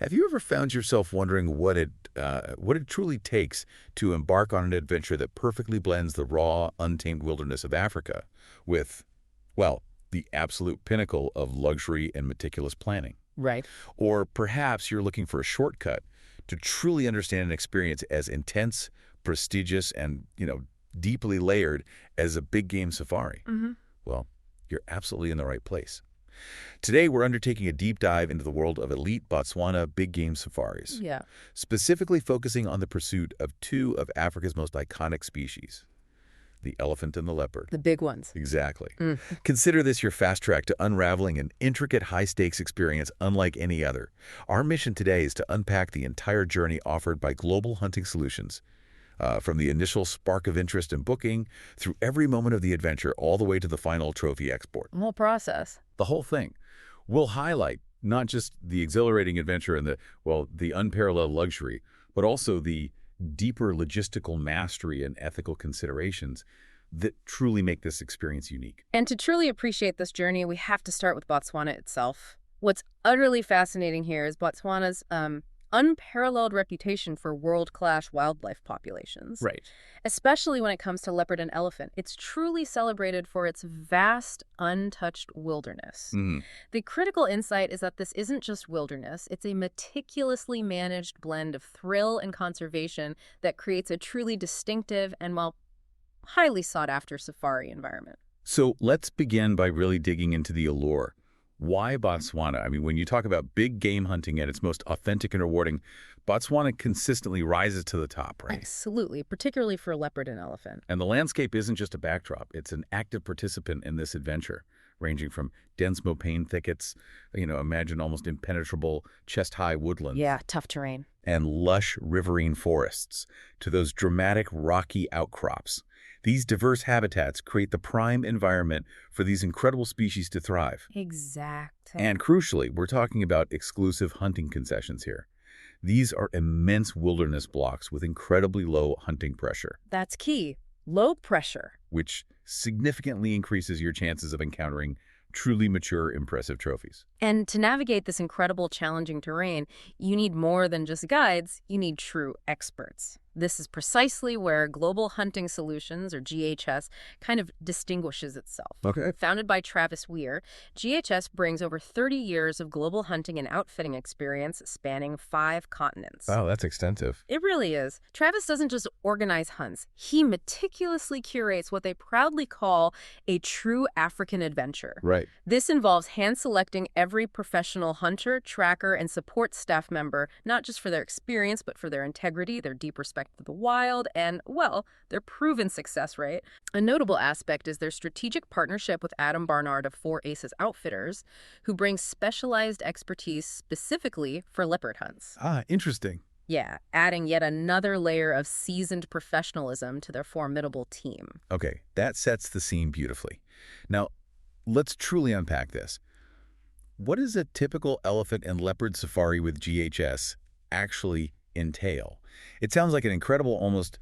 Have you ever found yourself wondering what it truly takes to embark on an adventure that perfectly blends the raw, untamed wilderness of Africa with, well, the absolute pinnacle of luxury and meticulous planning? Right. Or perhaps you're looking for a shortcut to truly understand an experience as intense, prestigious, and, deeply layered as a big game safari. Well, you're absolutely in the right place. Today, we're undertaking a deep dive into the world of elite Botswana big game safaris, Yeah. specifically focusing on the pursuit of two of Africa's most iconic species, the elephant and the leopard. The big ones. Exactly. Consider this your fast track to unraveling an intricate high-stakes experience unlike any other. Our mission today is to unpack the entire journey offered by Global Hunting Solutions, from the initial spark of interest in booking, through every moment of the adventure, all the way to the final trophy export. The whole process. The whole thing. We'll highlight not just the exhilarating adventure and the unparalleled luxury, but also the deeper logistical mastery and ethical considerations that truly make this experience unique. And to truly appreciate this journey, we have to start with Botswana itself. What's utterly fascinating here is Botswana's unparalleled reputation for world-class wildlife populations. Right. Especially when it comes to leopard and elephant. It's truly celebrated for its vast, untouched wilderness. The critical insight is that this isn't just wilderness, it's a meticulously managed blend of thrill and conservation that creates a truly distinctive and, well, highly sought-after safari environment. So let's begin by really digging into the allure. Why Botswana? I mean, when you talk about big game hunting at its most authentic and rewarding, Botswana consistently rises to the top, right? Absolutely, particularly for leopard and elephant. And the landscape isn't just a backdrop. It's an active participant in this adventure, ranging from dense mopane thickets, imagine almost impenetrable chest-high woodlands. Yeah, tough terrain. And lush riverine forests, to those dramatic rocky outcrops. These diverse habitats create the prime environment for these incredible species to thrive. Exactly. And crucially, we're talking about exclusive hunting concessions here. These are immense wilderness blocks with incredibly low hunting pressure. That's key. Low pressure. Which significantly increases your chances of encountering truly mature, impressive trophies. And to navigate this incredible, challenging terrain, you need more than just guides. You need true experts. This is precisely where Global Hunting Solutions, or GHS, kind of distinguishes itself. Okay. Founded by Travis Wier, GHS brings over 30 years of global hunting and outfitting experience spanning 5 continents. Wow, that's extensive. It really is. Travis doesn't just organize hunts. He meticulously curates what they proudly call a true African adventure. Right. This involves hand-selecting every professional hunter, tracker, and support staff member, not just for their experience, but for their integrity, their deep respect for the wild, and, well, their proven success rate. A notable aspect is their strategic partnership with Adam Barnard of 4 Aces Outfitters, who brings specialized expertise specifically for leopard hunts. Ah, interesting. Yeah, adding yet another layer of seasoned professionalism to their formidable team. Okay, that sets the scene beautifully. Now, let's truly unpack this. What does a typical elephant and leopard safari with GHS actually entail? It sounds like an incredible, almost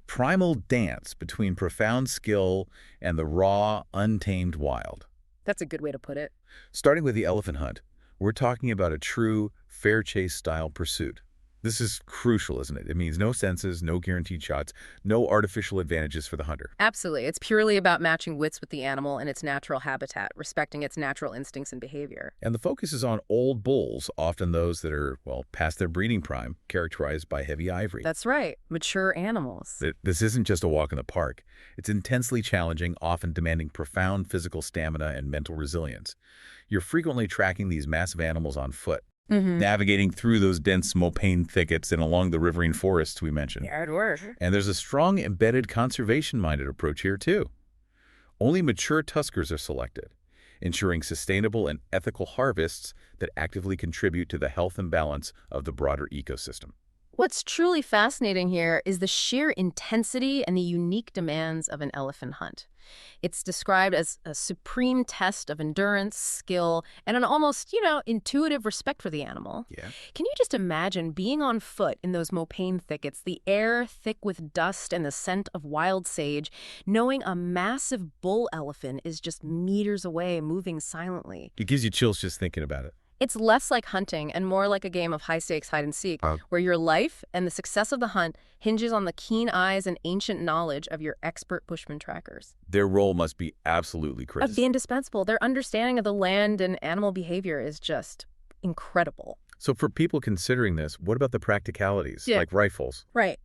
primal dance between profound skill and the raw, untamed wild. That's a good way to put it. Starting with the elephant hunt, we're talking about a true fair chase style pursuit. This is crucial, isn't it? It means no senses, no guaranteed shots, no artificial advantages for the hunter. Absolutely. It's purely about matching wits with the animal in its natural habitat, respecting its natural instincts and behavior. And the focus is on old bulls, often those that are, well, past their breeding prime, characterized by heavy ivory. That's right. Mature animals. This isn't just a walk in the park. It's intensely challenging, often demanding profound physical stamina and mental resilience. You're frequently tracking these massive animals on foot, navigating through those dense mopane thickets and along the riverine forests we mentioned. Hard work. And there's a strong embedded conservation-minded approach here, too. Only mature tuskers are selected, ensuring sustainable and ethical harvests that actively contribute to the health and balance of the broader ecosystem. What's truly fascinating here is the sheer intensity and the unique demands of an elephant hunt. It's described as a supreme test of endurance, skill, and an almost, intuitive respect for the animal. Yeah. Can you just imagine being on foot in those mopane thickets, the air thick with dust and the scent of wild sage, knowing a massive bull elephant is just meters away, moving silently? It gives you chills just thinking about it. It's less like hunting and more like a game of high-stakes hide-and-seek, where your life and the success of the hunt hinges on the keen eyes and ancient knowledge of your expert bushman trackers. Their role must be absolutely critical. Be indispensable. Their understanding of the land and animal behavior is just incredible. So for people considering this, what about the practicalities, like rifles? Right.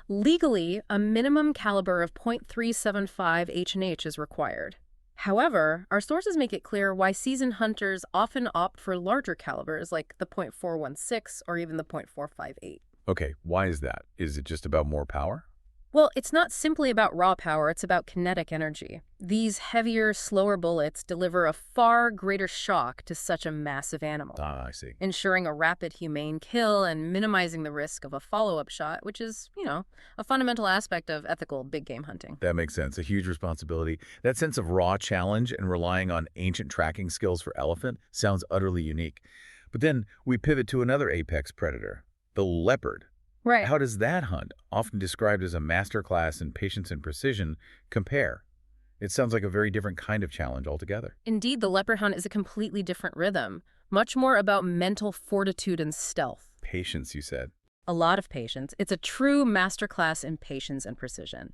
Legally, a minimum caliber of .375 H&H is required. However, our sources make it clear why seasoned hunters often opt for larger calibers like the .416 or even the .458. Okay, why is that? Is it just about more power? Well, it's not simply about raw power, it's about kinetic energy. These heavier, slower bullets deliver a far greater shock to such a massive animal. Ah, I see. Ensuring a rapid, humane kill and minimizing the risk of a follow-up shot, which is, a fundamental aspect of ethical big game hunting. That makes sense. A huge responsibility. That sense of raw challenge and relying on ancient tracking skills for elephant sounds utterly unique. But then we pivot to another apex predator, the leopard. Right. How does that hunt, often described as a masterclass in patience and precision, compare? It sounds like a very different kind of challenge altogether. Indeed, the leopard hunt is a completely different rhythm, much more about mental fortitude and stealth. Patience, you said. A lot of patience. It's a true masterclass in patience and precision.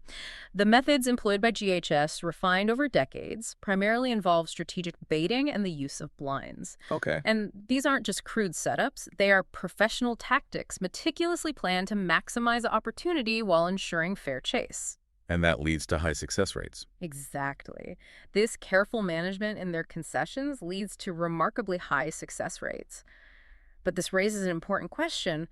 The methods employed by GHS, refined over decades, primarily involve strategic baiting and the use of blinds. Okay. And these aren't just crude setups. They are professional tactics meticulously planned to maximize opportunity while ensuring fair chase. And that leads to high success rates. Exactly. This careful management in their concessions leads to remarkably high success rates. But this raises an important question.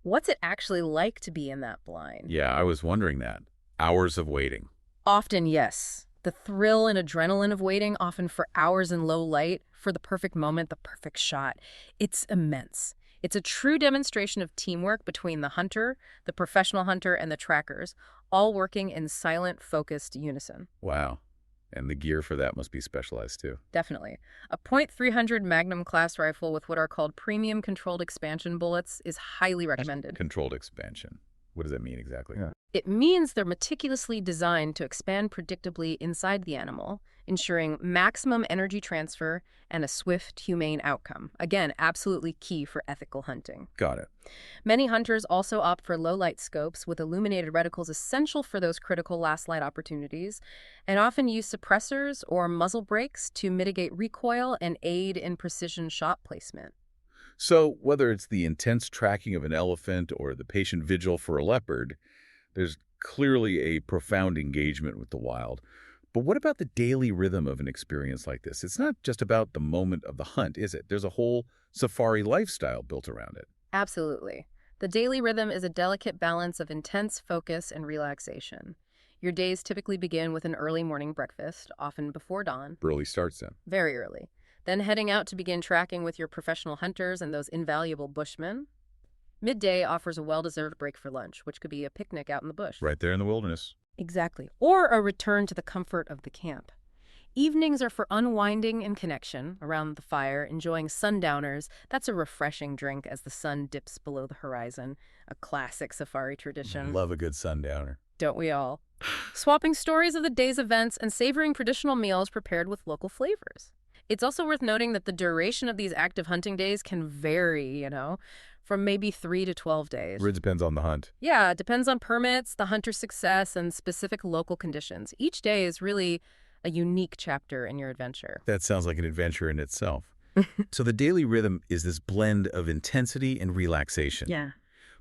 What's it actually like to be in that blind? Yeah, I was wondering that. Hours of waiting. Often, yes. The thrill and adrenaline of waiting, often for hours in low light, for the perfect moment, the perfect shot. It's immense. It's a true demonstration of teamwork between the hunter, the professional hunter, and the trackers, all working in silent, focused unison. Wow. And the gear for that must be specialized too. Definitely. A .300 Magnum class rifle with what are called premium controlled expansion bullets is highly recommended. Controlled expansion. What does that mean exactly? Yeah. It means they're meticulously designed to expand predictably inside the animal, ensuring maximum energy transfer and a swift, humane outcome. Again, absolutely key for ethical hunting. Got it. Many hunters also opt for low-light scopes with illuminated reticles essential for those critical last-light opportunities, and often use suppressors or muzzle brakes to mitigate recoil and aid in precision shot placement. So whether it's the intense tracking of an elephant or the patient vigil for a leopard, there's clearly a profound engagement with the wild. But what about the daily rhythm of an experience like this? It's not just about the moment of the hunt, is it? There's a whole safari lifestyle built around it. Absolutely. The daily rhythm is a delicate balance of intense focus and relaxation. Your days typically begin with an early morning breakfast, often before dawn. Early starts then. Very early. Then heading out to begin tracking with your professional hunters and those invaluable bushmen. Midday offers a well-deserved break for lunch, which could be a picnic out in the bush. Right there in the wilderness. Exactly. Or a return to the comfort of the camp. Evenings are for unwinding and connection around the fire, enjoying sundowners. That's a refreshing drink as the sun dips below the horizon. A classic safari tradition. Love a good sundowner. Don't we all? Swapping stories of the day's events and savoring traditional meals prepared with local flavors. It's also worth noting that the duration of these active hunting days can vary, from maybe 3 to 12 days. It depends on the hunt. Yeah, it depends on permits, the hunter's success, and specific local conditions. Each day is really a unique chapter in your adventure. That sounds like an adventure in itself. So the daily rhythm is this blend of intensity and relaxation. Yeah.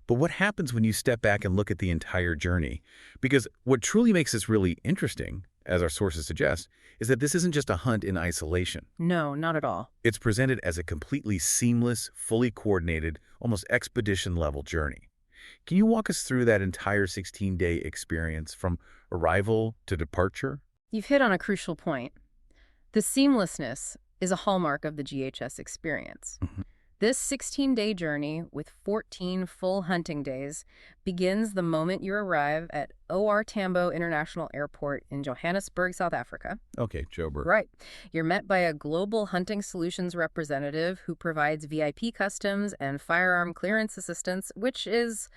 But what happens when you step back and look at the entire journey? Because what truly makes this really interesting, as our sources suggest, is that this isn't just a hunt in isolation. No, not at all. It's presented as a completely seamless, fully coordinated, almost expedition-level journey. Can you walk us through that entire 16-day experience from arrival to departure? You've hit on a crucial point. The seamlessness is a hallmark of the GHS experience. This 16-day journey, with 14 full hunting days, begins the moment you arrive at O.R. Tambo International Airport in Johannesburg, South Africa. Okay, Joburg. Right. You're met by a global hunting solutions representative who provides VIP customs and firearm clearance assistance, which is,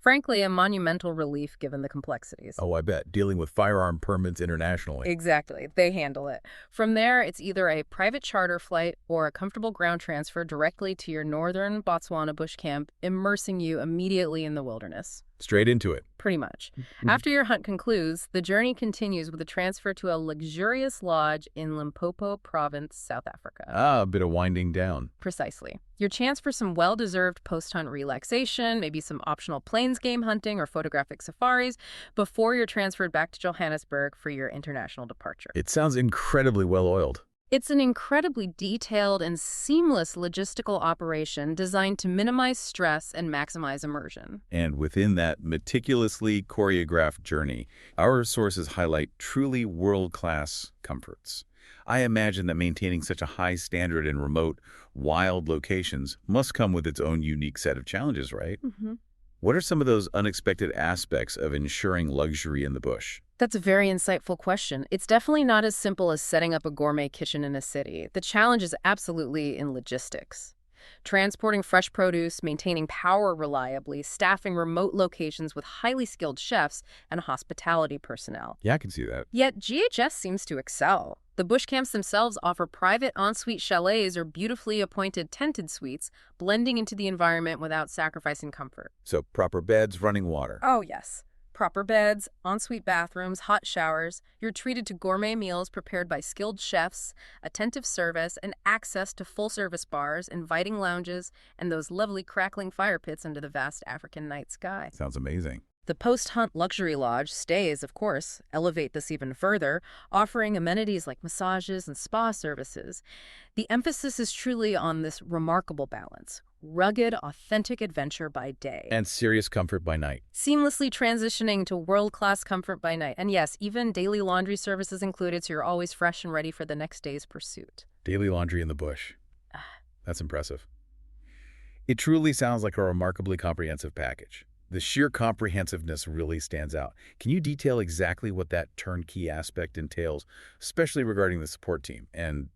Frankly, a monumental relief given the complexities. Oh, I bet. Dealing with firearm permits internationally. Exactly. They handle it. From there, it's either a private charter flight or a comfortable ground transfer directly to your northern Botswana bush camp, immersing you immediately in the wilderness. Straight into it. Pretty much. After your hunt concludes, the journey continues with a transfer to a luxurious lodge in Limpopo Province, South Africa. Ah, a bit of winding down. Precisely. Your chance for some well-deserved post-hunt relaxation, maybe some optional plains game hunting or photographic safaris, before you're transferred back to Johannesburg for your international departure. It sounds incredibly well-oiled. It's an incredibly detailed and seamless logistical operation designed to minimize stress and maximize immersion. And within that meticulously choreographed journey, our sources highlight truly world-class comforts. I imagine that maintaining such a high standard in remote, wild locations must come with its own unique set of challenges, right? What are some of those unexpected aspects of ensuring luxury in the bush? That's a very insightful question. It's definitely not as simple as setting up a gourmet kitchen in a city. The challenge is absolutely in logistics. Transporting fresh produce, maintaining power reliably, staffing remote locations with highly skilled chefs and hospitality personnel. Yeah, I can see that. Yet GHS seems to excel. The bush camps themselves offer private ensuite chalets or beautifully appointed tented suites, blending into the environment without sacrificing comfort. So proper beds, running water. Oh, yes. Proper beds, ensuite bathrooms, hot showers. You're treated to gourmet meals prepared by skilled chefs, attentive service, and access to full-service bars, inviting lounges, and those lovely crackling fire pits under the vast African night sky. Sounds amazing. The post-hunt luxury lodge stays, of course, elevate this even further, offering amenities like massages and spa services. The emphasis is truly on this remarkable balance. Rugged, authentic adventure by day. And serious comfort by night. Seamlessly transitioning to world-class comfort by night. And yes, even daily laundry services included, so you're always fresh and ready for the next day's pursuit. Daily laundry in the bush. That's impressive. It truly sounds like a remarkably comprehensive package. The sheer comprehensiveness really stands out. Can you detail exactly what that turnkey aspect entails, especially regarding the support team and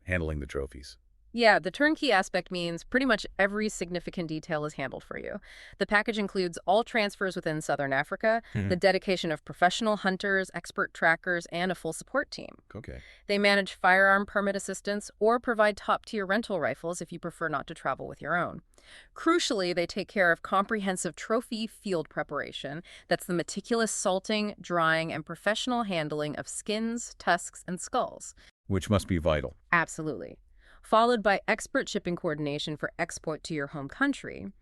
handling the trophies? Yeah, the turnkey aspect means pretty much every significant detail is handled for you. The package includes all transfers within Southern Africa, the dedication of professional hunters, expert trackers, and a full support team. Okay. They manage firearm permit assistance or provide top-tier rental rifles if you prefer not to travel with your own. Crucially, they take care of comprehensive trophy field preparation. That's the meticulous salting, drying, and professional handling of skins, tusks, and skulls. Which must be vital. Absolutely. Followed by expert shipping coordination for export to your home country.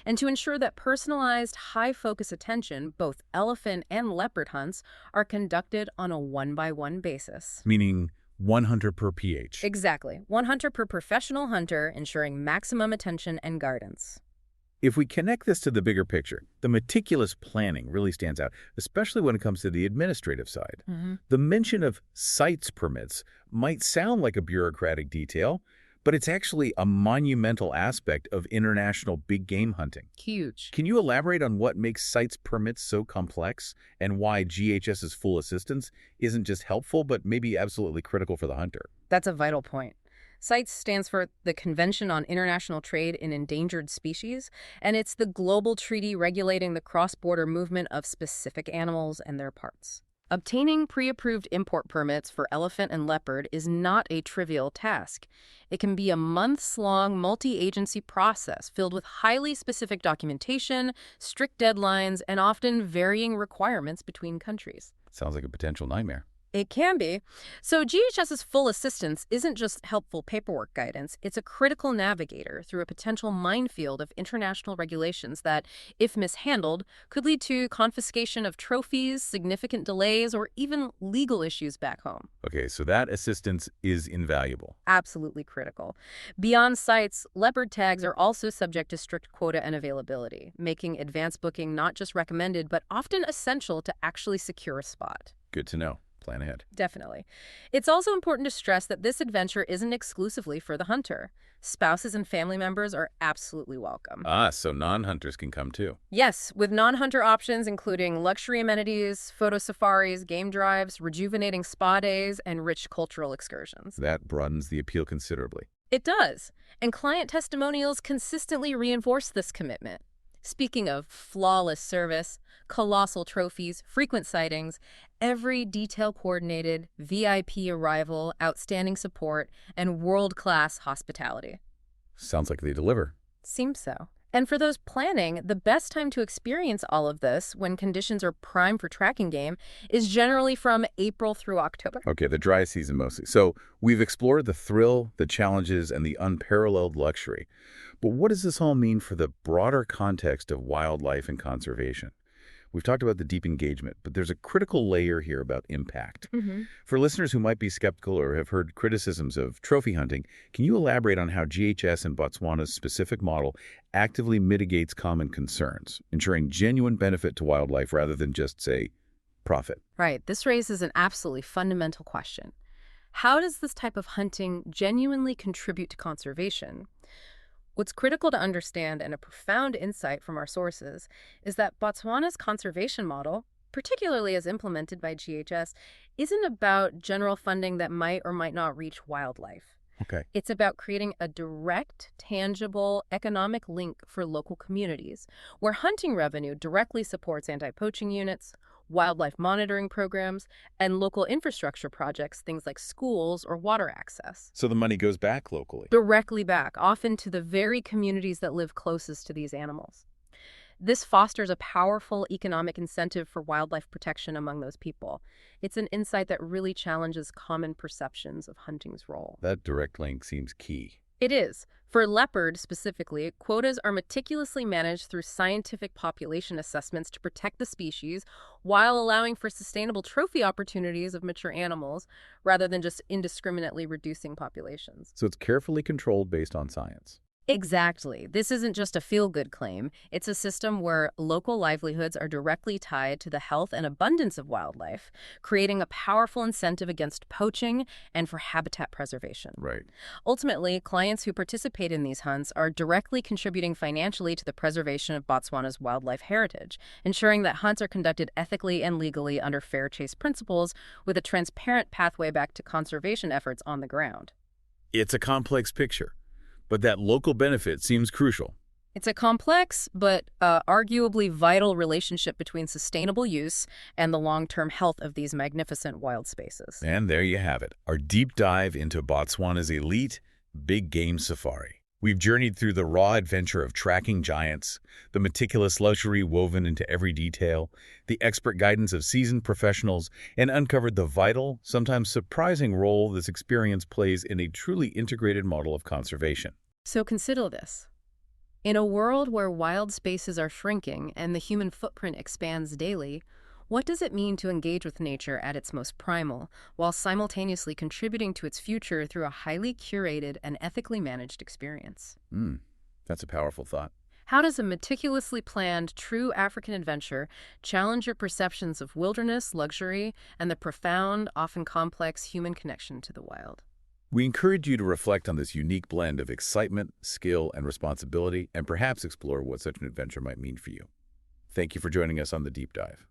And to ensure that personalized, high-focus attention, both elephant and leopard hunts, are conducted on a one-by-one basis. Meaning 1 hunter per PH. Exactly. 1 hunter per professional hunter, ensuring maximum attention and guidance. If we connect this to the bigger picture, the meticulous planning really stands out, especially when it comes to the administrative side. The mention of sites permits might sound like a bureaucratic detail, but it's actually a monumental aspect of international big game hunting. Huge. Can you elaborate on what makes sites permits so complex and why GHS's full assistance isn't just helpful, but maybe absolutely critical for the hunter? That's a vital point. CITES stands for the Convention on International Trade in Endangered Species, and it's the global treaty regulating the cross-border movement of specific animals and their parts. Obtaining pre-approved import permits for elephant and leopard is not a trivial task. It can be a months-long multi-agency process filled with highly specific documentation, strict deadlines, and often varying requirements between countries. Sounds like a potential nightmare. It can be. So GHS's full assistance isn't just helpful paperwork guidance, it's a critical navigator through a potential minefield of international regulations that, if mishandled, could lead to confiscation of trophies, significant delays, or even legal issues back home. Okay, so that assistance is invaluable. Absolutely critical. Beyond sites, leopard tags are also subject to strict quota and availability, making advance booking not just recommended, but often essential to actually secure a spot. Good to know. Plan ahead. Definitely. It's also important to stress that this adventure isn't exclusively for the hunter. Spouses and family members are absolutely welcome. So non-hunters can come too. Yes, with non-hunter options including luxury amenities, photo safaris, game drives, rejuvenating spa days, and rich cultural excursions. That broadens the appeal considerably. It does. And client testimonials consistently reinforce this commitment. Speaking of flawless service, colossal trophies, frequent sightings, every detail-coordinated, VIP arrival, outstanding support, and world-class hospitality. Sounds like they deliver. Seems so. And for those planning, the best time to experience all of this, when conditions are prime for tracking game, is generally from April through October. Okay, the dry season mostly. So we've explored the thrill, the challenges, and the unparalleled luxury. But what does this all mean for the broader context of wildlife and conservation? We've talked about the deep engagement, but there's a critical layer here about impact. For listeners who might be skeptical or have heard criticisms of trophy hunting, can you elaborate on how GHS and Botswana's specific model actively mitigates common concerns, ensuring genuine benefit to wildlife rather than just, say, profit? Right. This raises an absolutely fundamental question. How does this type of hunting genuinely contribute to conservation? What's critical to understand, and a profound insight from our sources, is that Botswana's conservation model, particularly as implemented by GHS, isn't about general funding that might or might not reach wildlife. Okay. It's about creating a direct, tangible economic link for local communities, where hunting revenue directly supports anti-poaching units, wildlife monitoring programs, and local infrastructure projects, things like schools or water access. So the money goes back locally. Directly back, often to the very communities that live closest to these animals. This fosters a powerful economic incentive for wildlife protection among those people. It's an insight that really challenges common perceptions of hunting's role. That direct link seems key. It is. For leopard specifically, quotas are meticulously managed through scientific population assessments to protect the species while allowing for sustainable trophy opportunities of mature animals rather than just indiscriminately reducing populations. So it's carefully controlled based on science. Exactly. This isn't just a feel-good claim. It's a system where local livelihoods are directly tied to the health and abundance of wildlife, creating a powerful incentive against poaching and for habitat preservation. Right. Ultimately, clients who participate in these hunts are directly contributing financially to the preservation of Botswana's wildlife heritage, ensuring that hunts are conducted ethically and legally under fair chase principles with a transparent pathway back to conservation efforts on the ground. It's a complex picture, but that local benefit seems crucial. It's a complex but arguably vital relationship between sustainable use and the long-term health of these magnificent wild spaces. And there you have it, our deep dive into Botswana's elite big game safari. We've journeyed through the raw adventure of tracking giants, the meticulous luxury woven into every detail, the expert guidance of seasoned professionals, and uncovered the vital, sometimes surprising role this experience plays in a truly integrated model of conservation. So consider this. In a world where wild spaces are shrinking and the human footprint expands daily, what does it mean to engage with nature at its most primal, while simultaneously contributing to its future through a highly curated and ethically managed experience? That's a powerful thought. How does a meticulously planned, true African adventure challenge your perceptions of wilderness, luxury, and the profound, often complex human connection to the wild? We encourage you to reflect on this unique blend of excitement, skill, and responsibility, and perhaps explore what such an adventure might mean for you. Thank you for joining us on The Deep Dive.